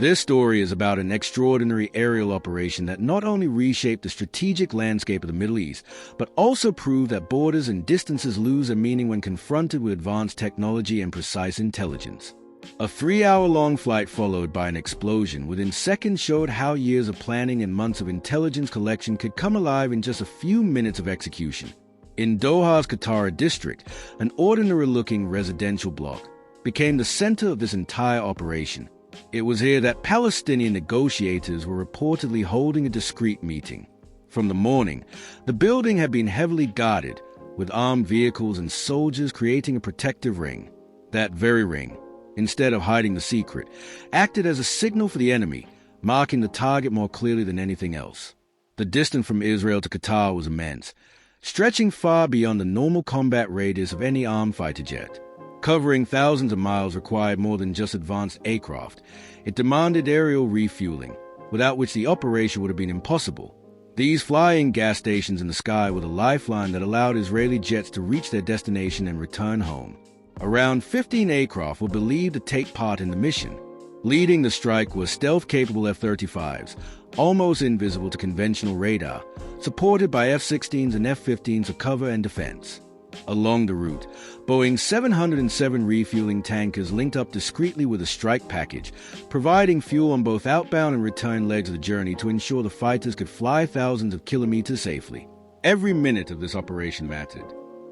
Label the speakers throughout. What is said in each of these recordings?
Speaker 1: This story is about an extraordinary aerial operation that not only reshaped the strategic landscape of the Middle East, but also proved that borders and distances lose their meaning when confronted with advanced technology and precise intelligence. A 3-hour-long flight followed by an explosion within seconds showed how years of planning and months of intelligence collection could come alive in just a few minutes of execution. In Doha's Katara District, an ordinary-looking residential block became the center of this entire operation. It was here that Palestinian negotiators were reportedly holding a discreet meeting. From the morning, the building had been heavily guarded, with armed vehicles and soldiers creating a protective ring. That very ring, instead of hiding the secret, acted as a signal for the enemy, marking the target more clearly than anything else. The distance from Israel to Qatar was immense, stretching far beyond the normal combat radius of any armed fighter jet. Covering thousands of miles required more than just advanced aircraft. It demanded aerial refueling, without which the operation would have been impossible. These flying gas stations in the sky were the lifeline that allowed Israeli jets to reach their destination and return home. Around 15 aircraft were believed to take part in the mission. Leading the strike was stealth-capable F-35s, almost invisible to conventional radar, supported by F-16s and F-15s for cover and defense. Along the route, Boeing 707 refueling tankers linked up discreetly with a strike package, providing fuel on both outbound and return legs of the journey to ensure the fighters could fly thousands of kilometers safely. Every minute of this operation mattered.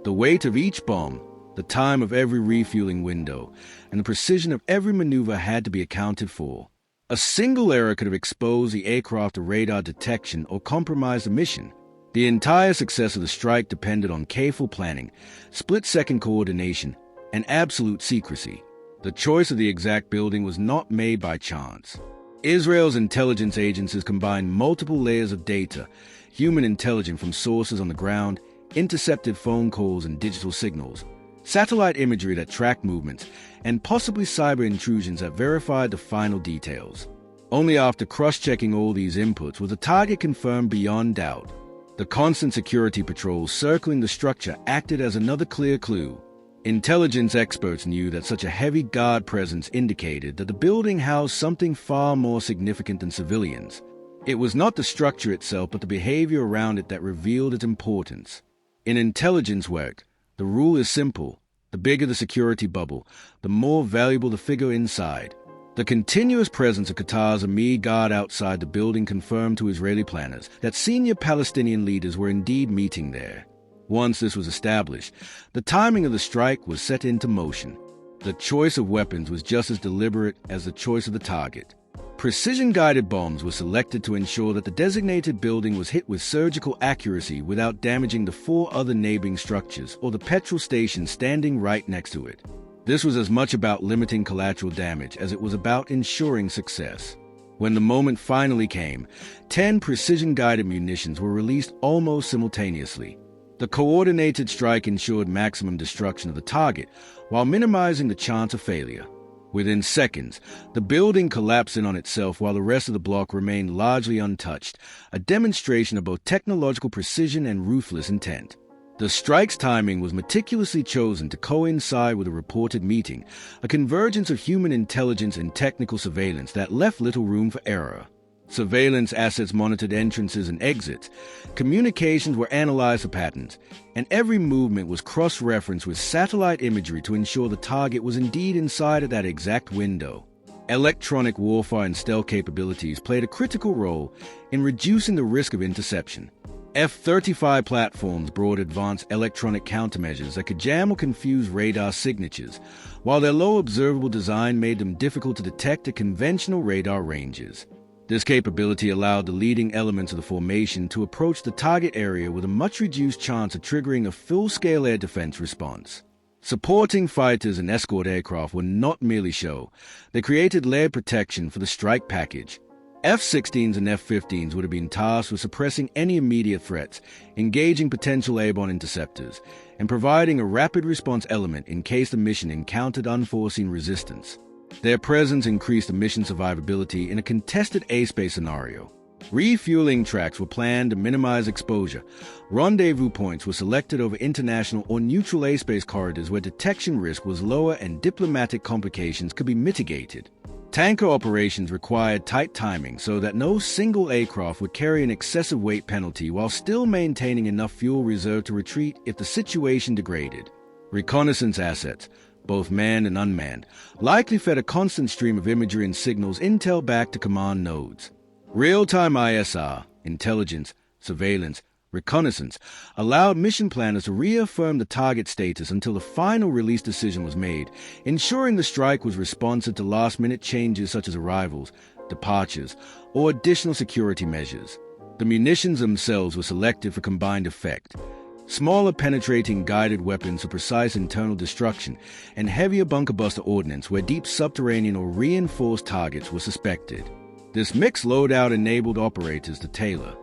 Speaker 1: The weight of each bomb, the time of every refueling window, and the precision of every maneuver had to be accounted for. A single error could have exposed the aircraft to radar detection or compromised the mission. The entire success of the strike depended on careful planning, split-second coordination, and absolute secrecy. The choice of the exact building was not made by chance. Israel's intelligence agencies combined multiple layers of data, human intelligence from sources on the ground, intercepted phone calls and digital signals, satellite imagery that tracked movements, and possibly cyber intrusions that verified the final details. Only after cross-checking all these inputs was the target confirmed beyond doubt. The constant security patrols circling the structure acted as another clear clue. Intelligence experts knew that such a heavy guard presence indicated that the building housed something far more significant than civilians. It was not the structure itself but the behavior around it that revealed its importance. In intelligence work, the rule is simple. The bigger the security bubble, the more valuable the figure inside. The continuous presence of Qatar's Amiri guard outside the building confirmed to Israeli planners that senior Palestinian leaders were indeed meeting there. Once this was established, the timing of the strike was set into motion. The choice of weapons was just as deliberate as the choice of the target. Precision-guided bombs were selected to ensure that the designated building was hit with surgical accuracy without damaging the 4 other neighboring structures or the petrol station standing right next to it. This was as much about limiting collateral damage as it was about ensuring success. When the moment finally came, 10 precision-guided munitions were released almost simultaneously. The coordinated strike ensured maximum destruction of the target while minimizing the chance of failure. Within seconds, the building collapsed in on itself while the rest of the block remained largely untouched, a demonstration of both technological precision and ruthless intent. The strike's timing was meticulously chosen to coincide with a reported meeting, a convergence of human intelligence and technical surveillance that left little room for error. Surveillance assets monitored entrances and exits, communications were analyzed for patterns, and every movement was cross-referenced with satellite imagery to ensure the target was indeed inside of that exact window. Electronic warfare and stealth capabilities played a critical role in reducing the risk of interception. F-35 platforms brought advanced electronic countermeasures that could jam or confuse radar signatures, while their low observable design made them difficult to detect at conventional radar ranges. This capability allowed the leading elements of the formation to approach the target area with a much reduced chance of triggering a full-scale air defense response. Supporting fighters and escort aircraft were not merely show, they created layered protection for the strike package. F-16s and F-15s would have been tasked with suppressing any immediate threats, engaging potential airborne interceptors, and providing a rapid response element in case the mission encountered unforeseen resistance. Their presence increased the mission survivability in a contested airspace scenario. Refueling tracks were planned to minimize exposure. Rendezvous points were selected over international or neutral airspace corridors where detection risk was lower and diplomatic complications could be mitigated. Tanker operations required tight timing so that no single aircraft would carry an excessive weight penalty while still maintaining enough fuel reserve to retreat if the situation degraded. Reconnaissance assets, both manned and unmanned, likely fed a constant stream of imagery and signals intel back to command nodes. Real-time ISR, intelligence, surveillance, reconnaissance, allowed mission planners to reaffirm the target status until the final release decision was made, ensuring the strike was responsive to last-minute changes such as arrivals, departures, or additional security measures. The munitions themselves were selected for combined effect. Smaller penetrating guided weapons for precise internal destruction, and heavier bunker-buster ordnance where deep subterranean or reinforced targets were suspected. This mixed loadout enabled operators to tailor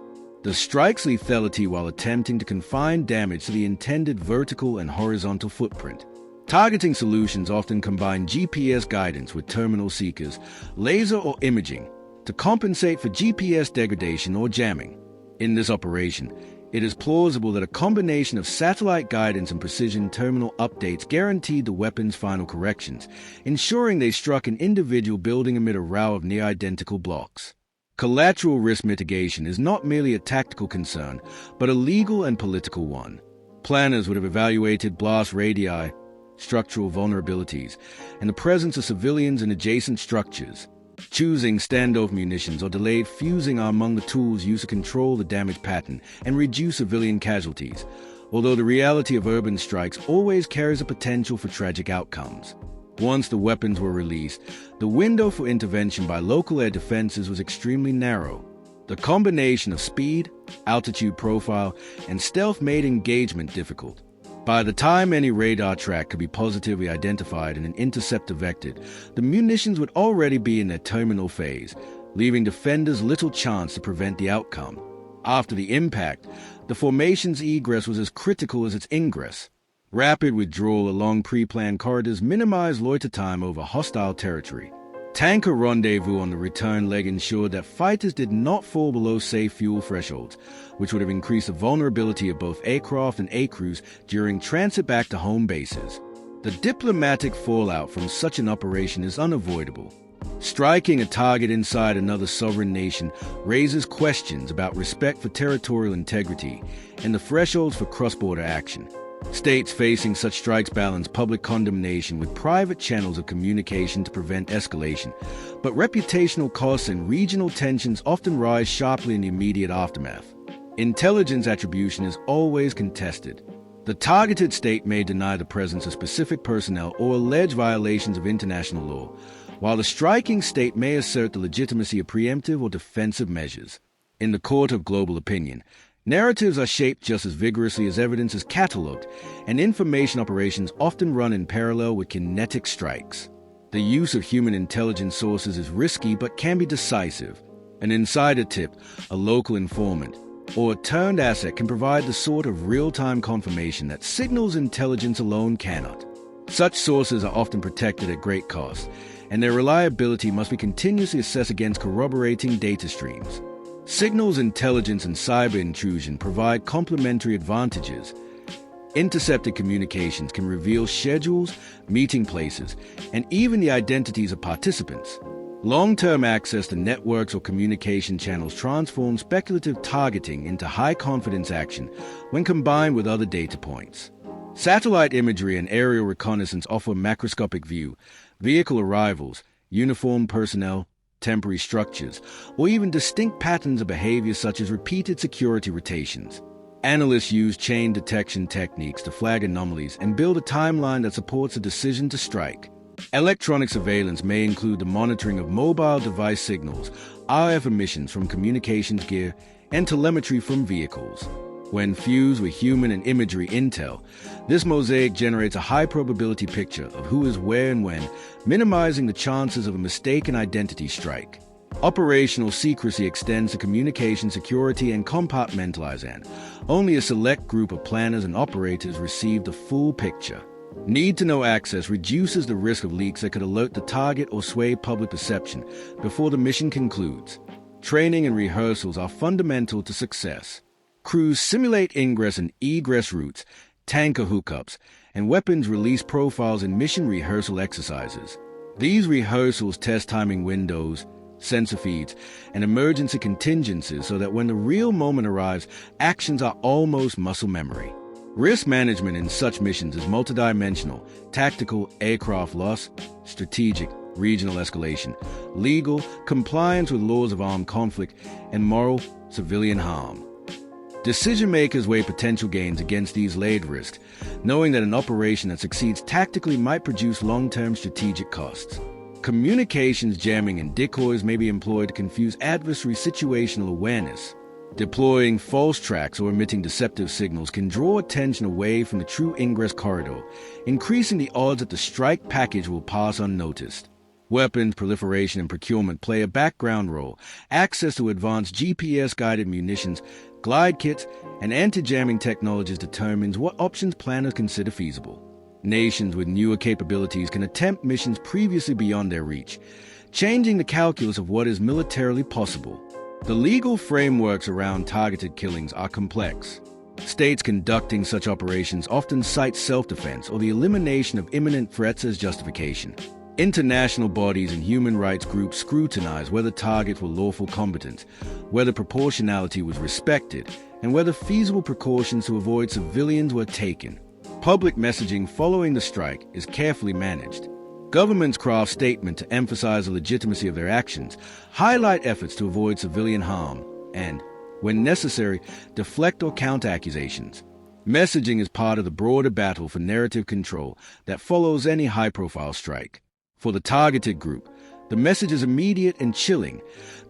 Speaker 1: the strike's lethality while attempting to confine damage to the intended vertical and horizontal footprint. Targeting solutions often combine GPS guidance with terminal seekers, laser or imaging, to compensate for GPS degradation or jamming. In this operation, it is plausible that a combination of satellite guidance and precision terminal updates guaranteed the weapon's final corrections, ensuring they struck an individual building amid a row of near-identical blocks. Collateral risk mitigation is not merely a tactical concern, but a legal and political one. Planners would have evaluated blast radii, structural vulnerabilities, and the presence of civilians in adjacent structures. Choosing standoff munitions or delayed fusing are among the tools used to control the damage pattern and reduce civilian casualties, although the reality of urban strikes always carries a potential for tragic outcomes. Once the weapons were released, the window for intervention by local air defenses was extremely narrow. The combination of speed, altitude profile, and stealth made engagement difficult. By the time any radar track could be positively identified and an interceptor vectored, the munitions would already be in their terminal phase, leaving defenders little chance to prevent the outcome. After the impact, the formation's egress was as critical as its ingress. Rapid withdrawal along pre-planned corridors minimized loiter time over hostile territory. Tanker rendezvous on the return leg ensured that fighters did not fall below safe fuel thresholds, which would have increased the vulnerability of both aircraft and aircrews during transit back to home bases. The diplomatic fallout from such an operation is unavoidable. Striking a target inside another sovereign nation raises questions about respect for territorial integrity and the thresholds for cross-border action. States facing such strikes balance public condemnation with private channels of communication to prevent escalation, but reputational costs and regional tensions often rise sharply in the immediate aftermath. Intelligence attribution is always contested. The targeted state may deny the presence of specific personnel or allege violations of international law, while the striking state may assert the legitimacy of preemptive or defensive measures. In the court of global opinion, narratives are shaped just as vigorously as evidence is catalogued, and information operations often run in parallel with kinetic strikes. The use of human intelligence sources is risky but can be decisive. An insider tip, a local informant, or a turned asset can provide the sort of real-time confirmation that signals intelligence alone cannot. Such sources are often protected at great cost, and their reliability must be continuously assessed against corroborating data streams. Signals intelligence and cyber intrusion provide complementary advantages. Intercepted communications can reveal schedules, meeting places, and even the identities of participants. Long-term access to networks or communication channels transforms speculative targeting into high-confidence action when combined with other data points. Satellite imagery and aerial reconnaissance offer macroscopic view, vehicle arrivals, uniformed personnel, temporary structures, or even distinct patterns of behavior such as repeated security rotations. Analysts use chain detection techniques to flag anomalies and build a timeline that supports a decision to strike. Electronic surveillance may include the monitoring of mobile device signals, RF emissions from communications gear, and telemetry from vehicles. When fused with human and imagery intel, this mosaic generates a high-probability picture of who is where and when, minimizing the chances of a mistaken identity strike. Operational secrecy extends to communication security and compartmentalization. Only a select group of planners and operators receive the full picture. Need-to-know access reduces the risk of leaks that could alert the target or sway public perception before the mission concludes. Training and rehearsals are fundamental to success. Crews simulate ingress and egress routes, tanker hookups, and weapons release profiles in mission rehearsal exercises. These rehearsals test timing windows, sensor feeds, and emergency contingencies so that when the real moment arrives, actions are almost muscle memory. Risk management in such missions is multidimensional: tactical, aircraft loss; strategic, regional escalation; legal, compliance with laws of armed conflict; and moral, civilian harm. Decision-makers weigh potential gains against these layered risks, knowing that an operation that succeeds tactically might produce long-term strategic costs. Communications jamming and decoys may be employed to confuse adversary situational awareness. Deploying false tracks or emitting deceptive signals can draw attention away from the true ingress corridor, increasing the odds that the strike package will pass unnoticed. Weapons proliferation and procurement play a background role. Access to advanced GPS-guided munitions, glide kits, and anti-jamming technologies determines what options planners consider feasible. Nations with newer capabilities can attempt missions previously beyond their reach, changing the calculus of what is militarily possible. The legal frameworks around targeted killings are complex. States conducting such operations often cite self-defense or the elimination of imminent threats as justification. International bodies and human rights groups scrutinize whether targets were lawful combatants, whether proportionality was respected, and whether feasible precautions to avoid civilians were taken. Public messaging following the strike is carefully managed. Governments craft statements to emphasize the legitimacy of their actions, highlight efforts to avoid civilian harm, and, when necessary, deflect or counter accusations. Messaging is part of the broader battle for narrative control that follows any high-profile strike. For the targeted group, the message is immediate and chilling.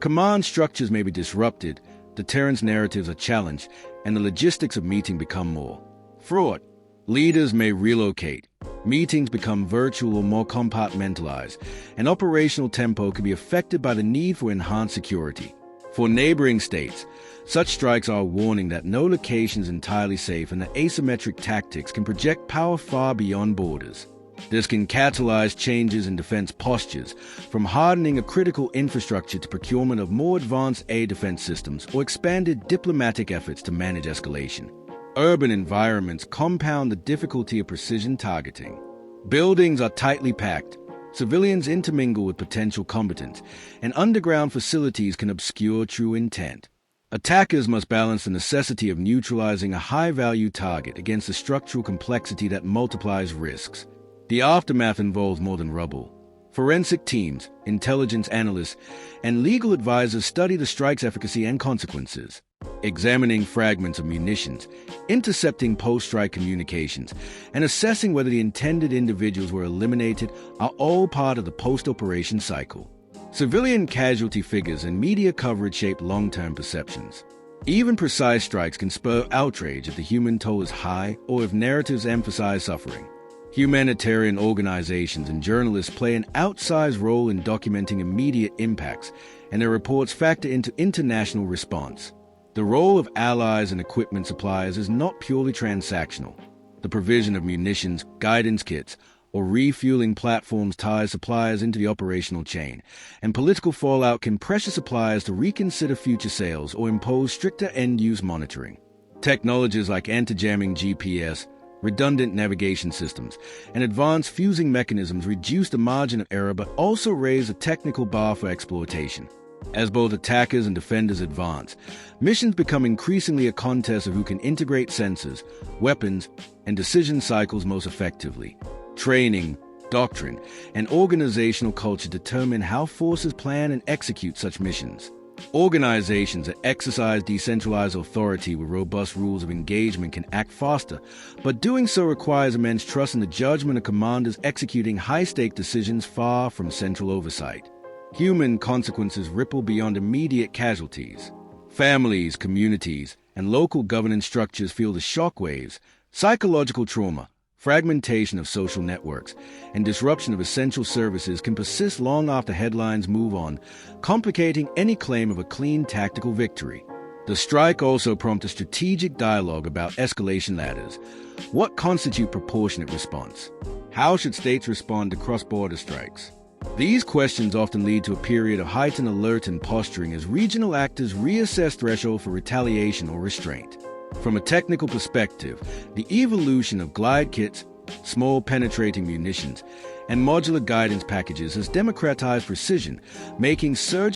Speaker 1: Command structures may be disrupted, deterrence narratives are challenged, and the logistics of meeting become more fraught. Leaders may relocate, meetings become virtual or more compartmentalized, and operational tempo can be affected by the need for enhanced security. For neighboring states, such strikes are a warning that no location is entirely safe and that asymmetric tactics can project power far beyond borders. This can catalyze changes in defense postures, from hardening of critical infrastructure to procurement of more advanced air defense systems or expanded diplomatic efforts to manage escalation. Urban environments compound the difficulty of precision targeting. Buildings are tightly packed, civilians intermingle with potential combatants, and underground facilities can obscure true intent. Attackers must balance the necessity of neutralizing a high-value target against the structural complexity that multiplies risks. The aftermath involves more than rubble. Forensic teams, intelligence analysts, and legal advisors study the strike's efficacy and consequences. Examining fragments of munitions, intercepting post-strike communications, and assessing whether the intended individuals were eliminated are all part of the post-operation cycle. Civilian casualty figures and media coverage shape long-term perceptions. Even precise strikes can spur outrage if the human toll is high or if narratives emphasize suffering. Humanitarian organizations and journalists play an outsized role in documenting immediate impacts, and their reports factor into international response. The role of allies and equipment suppliers is not purely transactional. The provision of munitions, guidance kits, or refueling platforms ties suppliers into the operational chain, and political fallout can pressure suppliers to reconsider future sales or impose stricter end-use monitoring. Technologies like anti-jamming GPS, redundant navigation systems, and advanced fusing mechanisms reduce the margin of error but also raise the technical bar for exploitation. As both attackers and defenders advance, missions become increasingly a contest of who can integrate sensors, weapons, and decision cycles most effectively. Training, doctrine, and organizational culture determine how forces plan and execute such missions. Organizations that exercise decentralized authority with robust rules of engagement can act faster, but doing so requires immense trust in the judgment of commanders executing high-stake decisions far from central oversight. Human consequences ripple beyond immediate casualties. Families, communities, and local governance structures feel the shockwaves. Psychological trauma, fragmentation of social networks, and disruption of essential services can persist long after headlines move on, complicating any claim of a clean tactical victory. The strike also prompted strategic dialogue about escalation ladders. What constitutes proportionate response? How should states respond to cross-border strikes? These questions often lead to a period of heightened alert and posturing as regional actors reassess threshold for retaliation or restraint. From a technical perspective, the evolution of glide kits, small penetrating munitions, and modular guidance packages has democratized precision, making surgeon